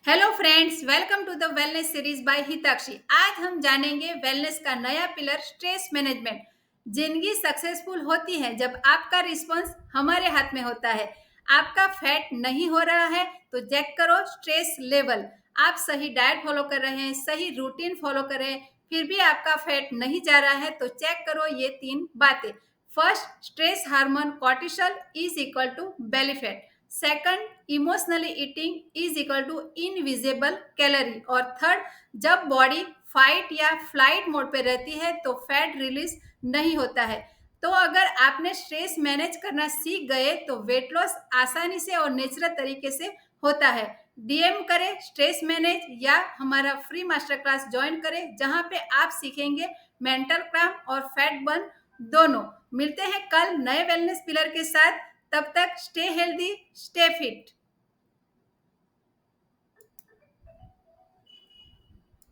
Hello friends, welcome to the wellness series by Hitakshi. आज हम जानेंगे वेलनेस का नया पिलर स्ट्रेस मैनेजमेंट। जिंदगी सक्सेसफुल होती है जब आपका रिस्पॉन्स हमारे हाथ में होता है। आपका फैट नहीं हो रहा है तो चेक करो स्ट्रेस लेवल। आप सही डाइट फॉलो कर रहे हैं, सही रूटीन फॉलो कर रहे हैं, फिर भी आपका फैट नहीं जा रहा है तो चेक करो ये 3 बातें। First, stress hormone cortisol is equal to belly fat. Second, emotionally eating is equal to invisible calorie. और थर्ड, जब बॉडी फाइट या फ्लाइट मोड पे रहती है तो फैट रिलीज नहीं होता है। तो अगर आपने स्ट्रेस मैनेज करना सीख गए तो वेट लॉस आसानी से और नेचुरल तरीके से होता है। डीएम करें स्ट्रेस मैनेज या हमारा फ्री मास्टर क्लास ज्वाइन करें, जहां पे आप सीखेंगे मेंटल काम और फैट बर्न दोनों। मिलते हैं कल नए वेलनेस पिलर के साथ। तब तक स्टे हेल्दी, स्टे फिट।